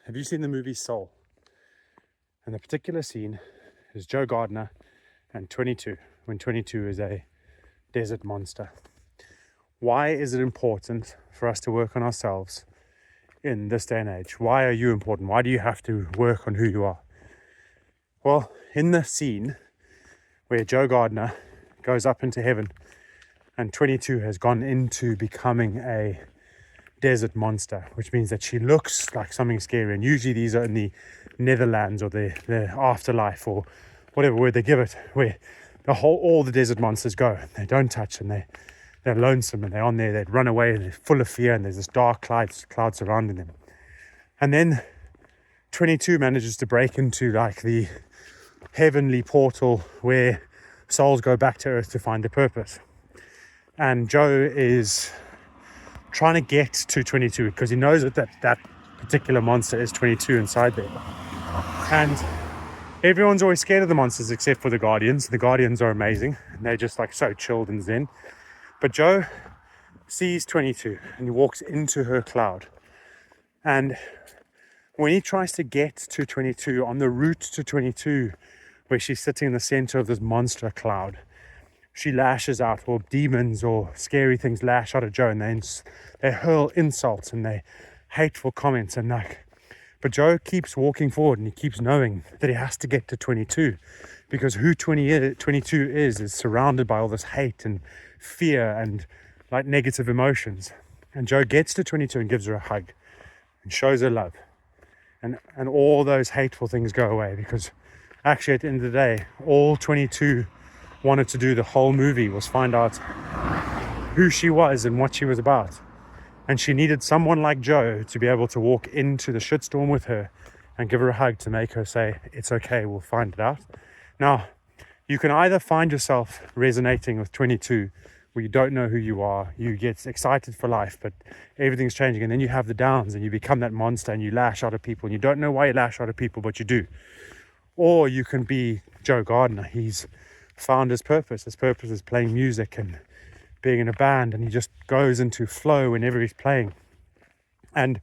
Have you seen the movie Soul? And the particular scene is Joe Gardner and 22, when 22 is a desert monster. Why is it important for us to work on ourselves in this day and age? Why are you important? Why do you have to work on who you are? Well, in the scene where Joe Gardner goes up into heaven and 22 has gone into becoming a desert monster, which means that she looks like something scary. And usually these are in the Netherlands or the afterlife or whatever word they give it, where all the desert monsters go. They don't touch them. They're lonesome and they're on there. They'd run away and they're full of fear and there's this dark cloud surrounding them. And then 22 manages to break into like the heavenly portal where souls go back to earth to find their purpose. And Joe is trying to get to 22 because he knows that particular monster is 22 inside there. And everyone's always scared of the monsters except for the Guardians. The Guardians are amazing and they're just like so chilled and zen. But Joe sees 22 and he walks into her cloud. And when he tries to get to 22, on the route to 22, where she's sitting in the center of this monster cloud, she lashes out, or demons or scary things lash out at Joe, and they hurl insults and they hateful comments and but Joe keeps walking forward and he keeps knowing that he has to get to 22 because who 22 is surrounded by all this hate and fear and like negative emotions. And Joe gets to 22 and gives her a hug and shows her love, and all those hateful things go away, because actually at the end of the day, all 22 wanted to do the whole movie was find out who she was and what she was about. And she needed someone like Joe to be able to walk into the shitstorm with her and give her a hug to make her say, it's okay, we'll find it out. Now, you can either find yourself resonating with 22, where you don't know who you are, you get excited for life, but everything's changing, and then you have the downs and you become that monster and you lash out at people and you don't know why you lash out at people, but you do. Or you can be Joe Gardner. He's found his purpose. His purpose is playing music and being in a band, and he just goes into flow whenever he's playing. And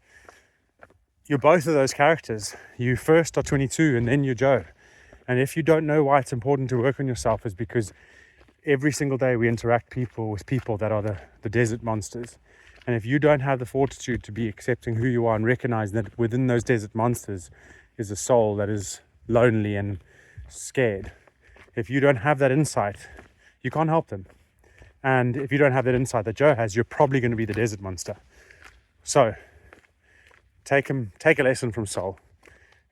you're both of those characters. You first are 22 and then you're Joe. And if you don't know why it's important to work on yourself, is because every single day we interact with people that are the desert monsters. And if you don't have the fortitude to be accepting who you are and recognize that within those desert monsters is a soul that is lonely and scared, if you don't have that insight, you can't help them. And if you don't have that insight that Joe has, you're probably going to be the desert monster. So take a lesson from Soul,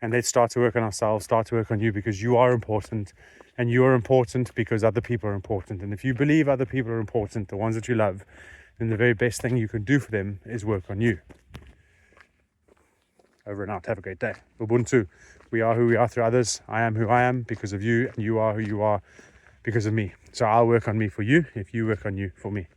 and let's start to work on ourselves, start to work on you, because you are important, and you are important because other people are important. And if you believe other people are important, the ones that you love, then the very best thing you can do for them is work on you. Over and out. Have a great day. Ubuntu. We are who we are through others. I am who I am because of you, and you are who you are because of me. So I'll work on me for you if you work on you for me.